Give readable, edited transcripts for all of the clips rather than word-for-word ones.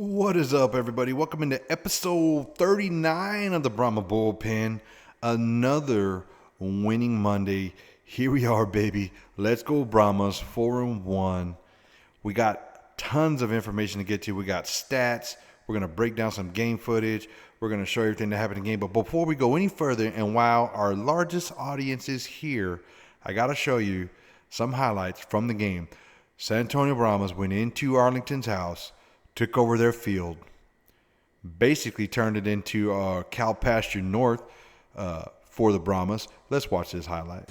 What is up, everybody? Welcome into episode 39 of the Brahma Bullpen. Another winning Monday. Here we are, baby. Let's go Brahmas, 4-1. We got tons of information to get to. We got stats. We're going to break down some game footage. We're going to show you everything that happened in the game. But before we go any further, and while our largest audience is here, I got to show you some highlights from the game. San Antonio Branhmas went into Arlington's house, took over their field, basically turned it into cow pasture north for the Brahmas. Let's watch this highlight.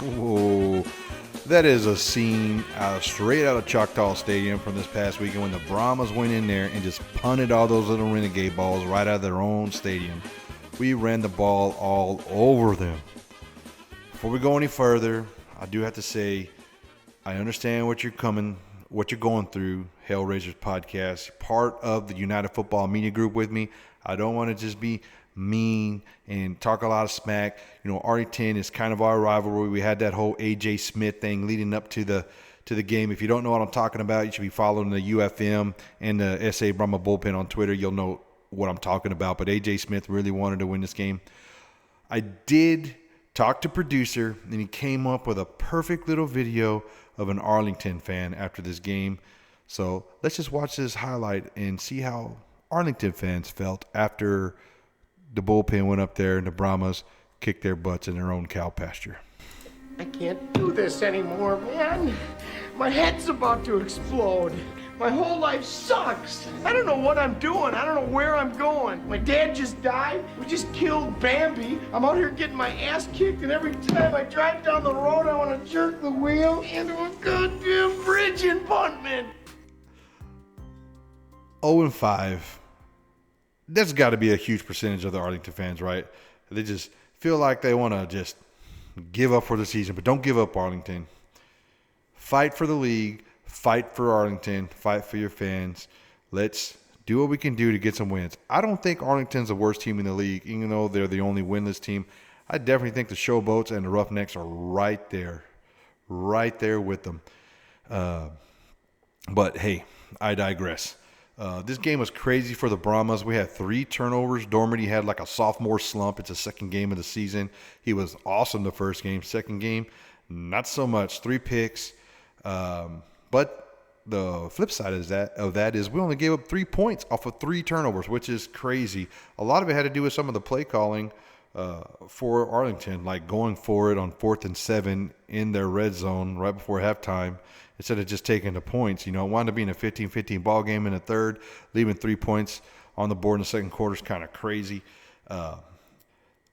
Whoa, that is a scene straight out of Choctaw Stadium from this past weekend when the Brahmas went in there and just punted all those little Renegade balls right out of their own stadium. We ran the ball all over them. Before we go any further, I do have to say, I understand what you're going through, Hellraisers Podcast, part of the United Football Media Group with me. I don't want to just be mean and talk a lot of smack. You know, Arlington is kind of our rivalry. We had that whole A.J. Smith thing leading up to the game. If you don't know what I'm talking about, you should be following the UFM and the SA Brahma Bullpen on Twitter. You'll know what I'm talking about. But A.J. Smith really wanted to win this game. I did talk to producer, and he came up with a perfect little video of an Arlington fan after this game. So let's just watch this highlight and see how Arlington fans felt after the bullpen went up there and the Brahmas kicked their butts in their own cow pasture. I can't do this anymore, man. My head's about to explode. My whole life sucks. I don't know what I'm doing. I don't know where I'm going. My dad just died. We just killed Bambi. I'm out here getting my ass kicked, and every time I drive down the road, I want to jerk the wheel into a goddamn bridge impoundment. 0-5. That's got to be a huge percentage of the Arlington fans, right? They just feel like they want to just give up for the season, but don't give up, Arlington. Fight for the league. Fight for Arlington. Fight for your fans. Let's do what we can do to get some wins. I don't think Arlington's the worst team in the league, even though they're the only winless team. I definitely think the Showboats and the Roughnecks are right there with them. But, hey, I digress. This game was crazy for the Brahmas. We had 3 turnovers. Dormady had like a sophomore slump. It's the second game of the season. He was awesome the first game. Second game, not so much. 3 picks. But the flip side of that is we only gave up 3 points off of 3 turnovers, which is crazy. A lot of it had to do with some of the play calling for Arlington, like going for it on 4th and 7 in their red zone right before halftime instead of just taking the points. You know, it wound up being a 15-15 ball game in the third, leaving 3 points on the board in the second quarter is kind of crazy.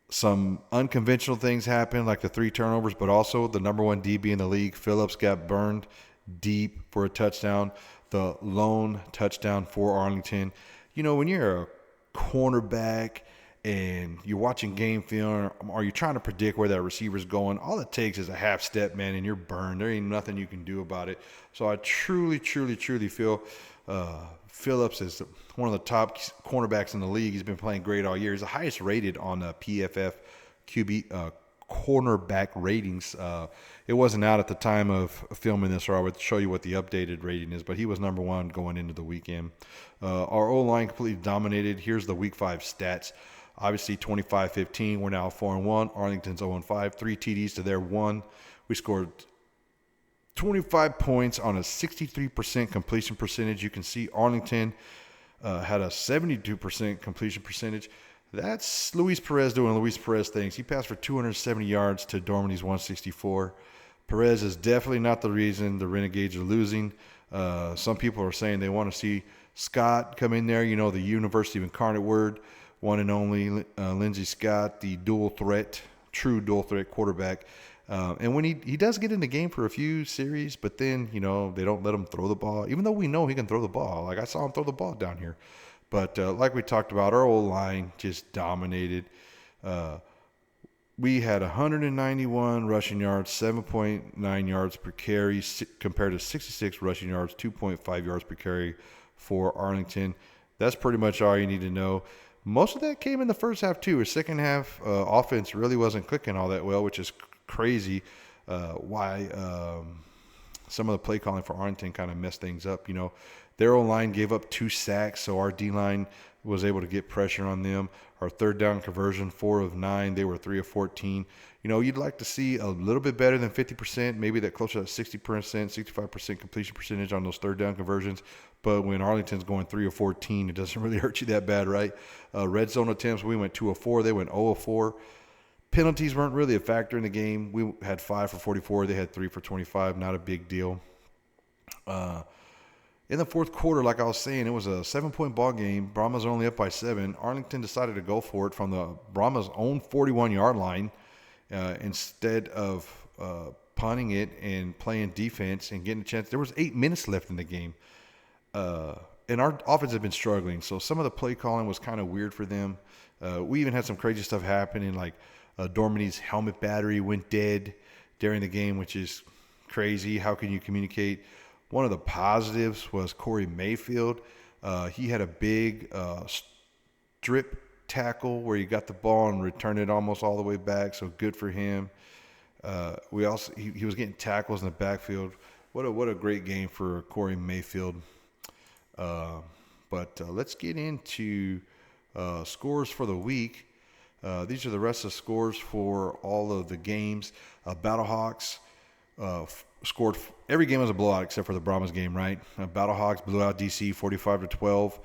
Some unconventional things happened, like the 3 turnovers, but also the number 1 DB in the league, Phillips, got burned deep for a touchdown, the lone touchdown for Arlington. You know, when you're a cornerback and you're watching game film or you're trying to predict where that receiver's going, all it takes is a half step, man, and you're burned. There ain't nothing you can do about it. So I truly feel Phillips is one of the top cornerbacks in the league. He's been playing great all year. He's the highest rated on the PFF QB cornerback ratings. It wasn't out at the time of filming this, or I would show you what the updated rating is, but he was number 1 going into the weekend. Our O-line completely dominated. Here's the week 5 stats. Obviously 25-15. We're now 4-1. Arlington's 0-5. 3 TDs to their 1. We scored 25 points on a 63% completion percentage. You can see Arlington had a 72% completion percentage. That's Luis Perez doing Luis Perez things. He passed for 270 yards to Dormady's 164. Perez is definitely not the reason the Renegades are losing. Some people are saying they want to see Scott come in there. You know, the University of Incarnate Word, one and only Lindsey Scott, the true dual threat quarterback. And when he does get in the game for a few series, but then, you know, they don't let him throw the ball, even though we know he can throw the ball. Like, I saw him throw the ball down here. But like we talked about, our O-line just dominated. We had 191 rushing yards, 7.9 yards per carry, compared to 66 rushing yards, 2.5 yards per carry for Arlington. That's pretty much all you need to know. Most of that came in the first half, too. The second half offense really wasn't clicking all that well, which is crazy. why some of the play calling for Arlington kind of messed things up. Their O-line gave up 2 sacks, so our D-line was able to get pressure on them. Our third down conversion, 4 of 9. They were 3 of 14. You'd like to see a little bit better than 50%, maybe that closer to 60%, 65% completion percentage on those third down conversions. But when Arlington's going 3 of 14, it doesn't really hurt you that bad, right? Red zone attempts, we went 2 of 4. They went 0 of 4. Penalties weren't really a factor in the game. We had 5 for 44. They had 3 for 25. Not a big deal. In the fourth quarter, like I was saying, it was a 7-point ball game. Brahmas are only up by 7. Arlington decided to go for it from the Brahmas' own 41-yard line instead of punting it and playing defense and getting a chance. There was 8 minutes left in the game. And our offense had been struggling, so some of the play calling was kind of weird for them. We even had some crazy stuff happening, like Dormany's helmet battery went dead during the game, which is crazy. How can you communicate? One of the positives was Corey Mayfield. He had a big strip tackle where he got the ball and returned it almost all the way back, so good for him. He was getting tackles in the backfield. What a great game for Corey Mayfield. But let's get into scores for the week. These are the rest of the scores for all of the games. Battlehawks scored. Every game was a blowout except for the Brahmas game, right? Battlehawks blew out DC 45-12.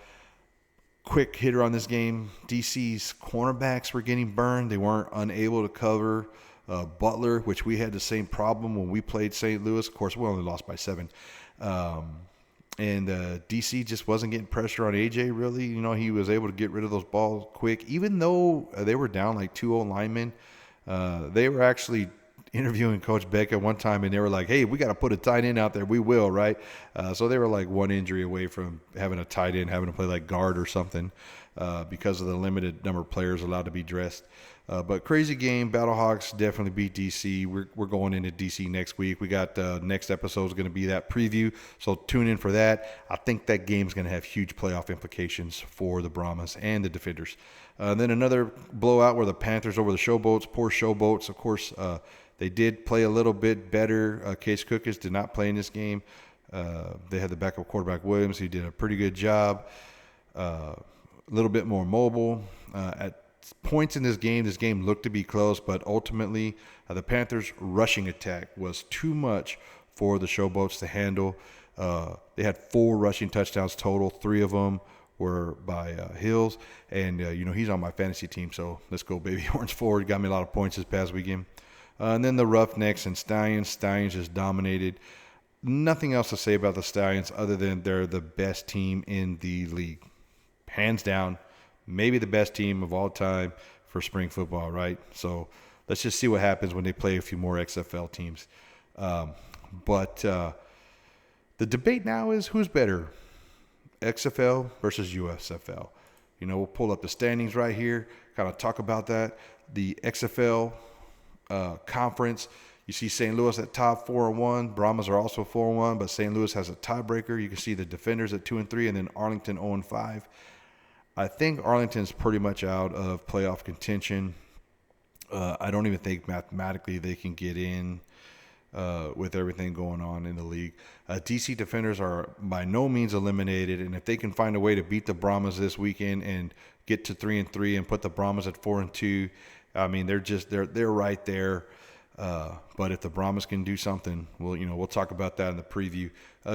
Quick hitter on this game. DC's cornerbacks were getting burned. They weren't unable to cover Butler, which we had the same problem when we played St. Louis. Of course, we only lost by 7. And DC just wasn't getting pressure on AJ, really. He was able to get rid of those balls quick. Even though they were down like 2 linemen, they were actually interviewing Coach Beck at one time, and they were like, hey, we got to put a tight end out there. We will, right? So they were like one injury away from having a tight end, having to play like guard or something because of the limited number of players allowed to be dressed. But crazy game. Battlehawks definitely beat DC. We're going into DC next week. We got next episode is going to be that preview, so tune in for that. I think that game's going to have huge playoff implications for the Brahmas and the Defenders. Then another blowout where the Panthers over the Showboats. Poor Showboats, of course. They did play a little bit better. Case Cookis did not play in this game. They had the backup quarterback Williams. He did a pretty good job. A little bit more mobile. At points in this game looked to be close, but ultimately the Panthers' rushing attack was too much for the Showboats to handle. They had 4 rushing touchdowns total. 3 of them were by Hills. And, he's on my fantasy team, so let's go, baby. Orange forward. Got me a lot of points this past weekend. And then the Roughnecks and Stallions. Stallions just dominated. Nothing else to say about the Stallions other than they're the best team in the league. Hands down, maybe the best team of all time for spring football, right? So let's just see what happens when they play a few more XFL teams. But the debate now is who's better, XFL versus USFL. We'll pull up the standings right here, kind of talk about that. The XFL conference, you see St. Louis at top 4-1. Brahmas are also 4-1, but St. Louis has a tiebreaker. You can see the Defenders at 2-3, and then Arlington 0-5. I think Arlington's pretty much out of playoff contention. I don't even think mathematically they can get in with everything going on in the league. DC Defenders are by no means eliminated, and if they can find a way to beat the Brahmas this weekend and get to 3-3 and put the Brahmas at 4-2, I mean they're right there. But if the Brahmas can do something, we'll talk about that in the preview.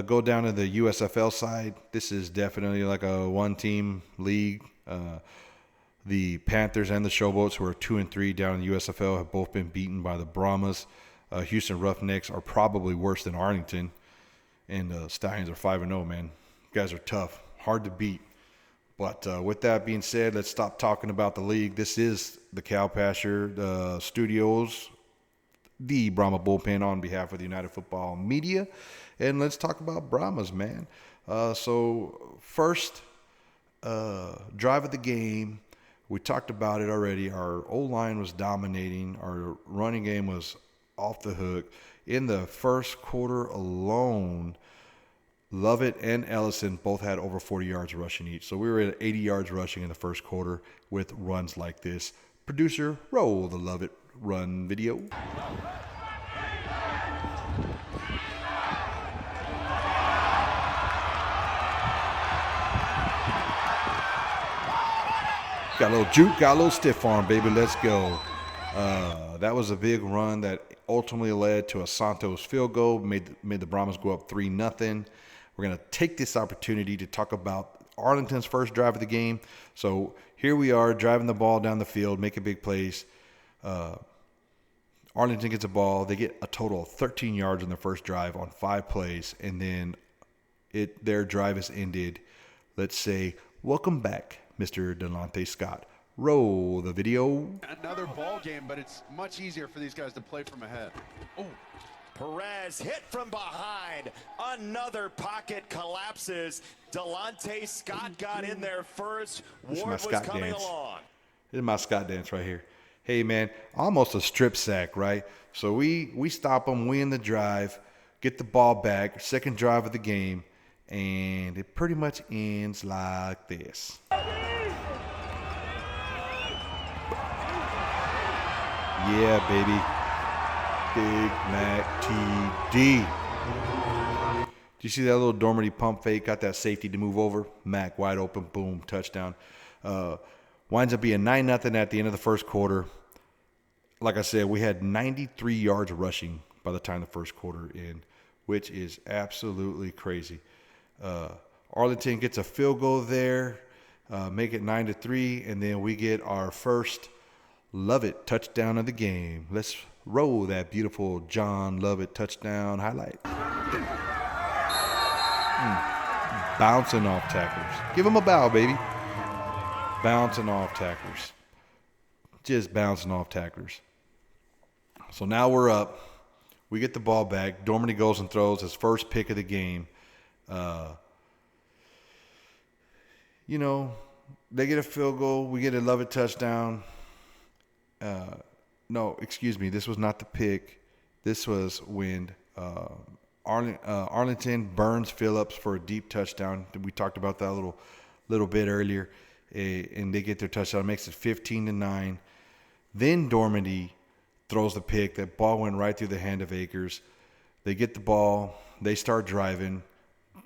Go down to the USFL side. This is definitely like a one-team league. The Panthers and the Showboats, who are 2-3 down in the USFL, have both been beaten by the Brahmas. Houston Roughnecks are probably worse than Arlington, and Stallions are 5-0. Man, you guys are tough, hard to beat. But with that being said, let's stop talking about the league. This is the Cow Pasture Studios, the Brahma Bullpen on behalf of the United Football Media. And let's talk about Brahmas, man. So first drive of the game, we talked about it already. Our O-line was dominating. Our running game was off the hook. In the first quarter alone, Lovett and Ellison both had over 40 yards rushing each. So we were at 80 yards rushing in the first quarter with runs like this. Producer, roll the Lovett run video. Got a little juke, got a little stiff arm, baby. Let's go. That was a big run that ultimately led to a Santos field goal, made the Brahmas go up 3-0. We're going to take this opportunity to talk about Arlington's first drive of the game. So here we are driving the ball down the field, making big plays. Arlington gets a ball. They get a total of 13 yards on their first drive on 5 plays, and then their drive is ended. Let's say, welcome back, Mr. Delonte Scott. Roll the video. Another ball game, but it's much easier for these guys to play from ahead. Oh, Perez hit from behind. Another pocket collapses. Delonte Scott got in there first. Ward was coming along. This is my Scott dance right here. Hey, man, almost a strip sack, right? So we stop them, win the drive, get the ball back, second drive of the game, and it pretty much ends like this. Yeah, baby. Big Mac TD. Do you see that little Dormady pump fake? Got that safety to move over. Mac wide open. Boom. Touchdown. Winds up being 9-0 at the end of the first quarter. Like I said, we had 93 yards rushing by the time the first quarter in, which is absolutely crazy. Arlington gets a field goal there, make it 9-3, and then we get our first Lovett touchdown of the game. Let's roll that beautiful John Lovett touchdown highlight. Bouncing off tacklers. Give him a bow, baby. Bouncing off tacklers. Just bouncing off tacklers. So now we're up. We get the ball back. Dormady goes and throws his first pick of the game. They get a field goal. We get a Lovett touchdown. No, excuse me. This was not the pick. This was when Arlington burns Phillips for a deep touchdown. We talked about that a little bit earlier. And they get their touchdown. It makes it 15-9. Then Dormady throws the pick. That ball went right through the hand of Akers. They get the ball. They start driving.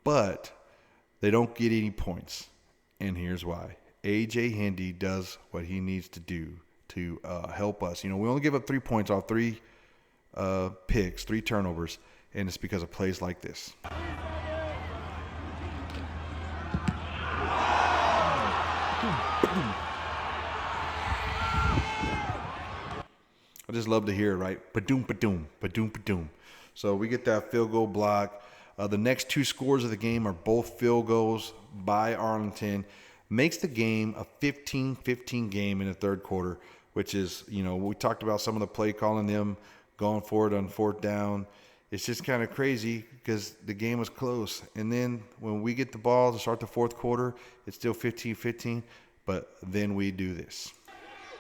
But they don't get any points. And here's why. A.J. Hindy does what he needs to do to help us. We only give up 3 points off 3 picks, 3 turnovers, and it's because of plays like this. I just love to hear it, right? Ba-doom, ba-doom, ba-doom, ba-doom. So we get that field goal block. The next 2 scores of the game are both field goals by Arlington. Makes the game a 15-15 game in the third quarter, which is, we talked about some of the play calling, them going for it on 4th down. It's just kind of crazy because the game was close. And then when we get the ball to start the fourth quarter, it's still 15-15, but then we do this.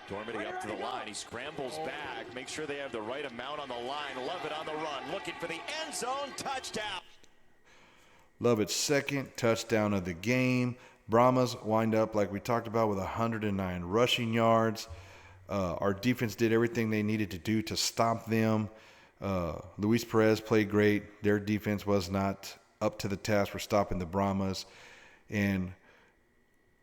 Dormady up to the line. He scrambles back. Make sure they have the right amount on the line. Lovett on the run. Looking for the end zone. Touchdown. Lovett's second touchdown of the game. Brahmas wind up, like we talked about, with 109 rushing yards. Our defense did everything they needed to do to stop them. Luis Perez played great. Their defense was not up to the task for stopping the Brahmas. And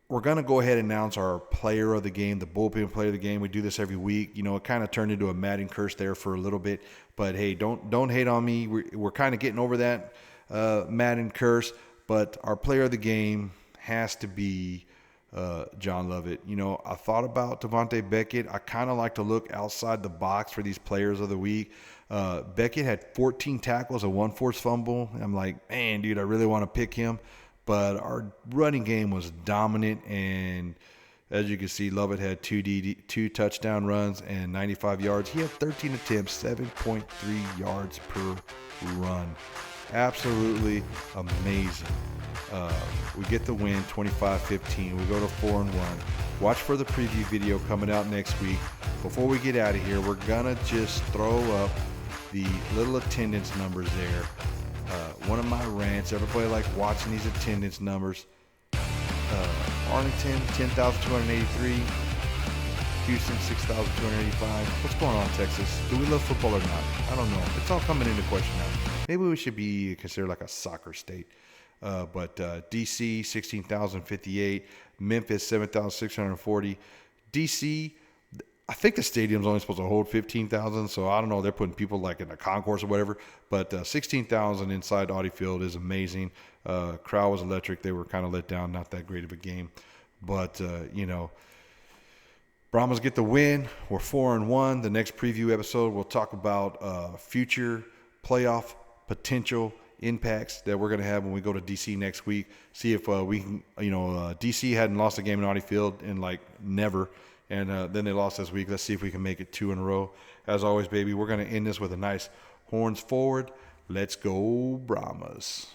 we're going to go ahead and announce our player of the game, the bullpen player of the game. We do this every week. It kind of turned into a Madden curse there for a little bit. But, hey, don't hate on me. We're kind of getting over that Madden curse. But our player of the game has to be John Lovett. I thought about Devontae Beckett. I kind of like to look outside the box for these players of the week. Beckett had 14 tackles and 1 forced fumble. I'm like, man, dude, I really want to pick him. But our running game was dominant, and as you can see, Lovett had 2 touchdown runs and 95 yards. He had 13 attempts, 7.3 yards per run. Absolutely amazing. We get the win, 25-15. We go to 4-1. Watch for the preview video coming out next week. Before we get out of here, we're going to just throw up the little attendance numbers there. One of my rants, everybody like watching these attendance numbers. Arlington, 10,283. Houston, 6,285. What's going on, Texas? Do we love football or not? I don't know. It's all coming into question now. Maybe we should be considered like a soccer state. But DC, 16,058. Memphis, 7,640. DC, I think the stadium's only supposed to hold 15,000, so I don't know. They're putting people like in the concourse or whatever, but 16,000 inside Audi Field is amazing. Crowd was electric. They were kind of let down, not that great of a game, but Brahmas get the win. We're 4-1. The next preview episode, we'll talk about future playoff potential impacts that we're going to have when we go to DC next week. See if we can, DC hadn't lost a game in Audi Field in like never. And then they lost this week. Let's see if we can make it 2 in a row. As always, baby, we're going to end this with a nice horns forward. Let's go, Brahmas.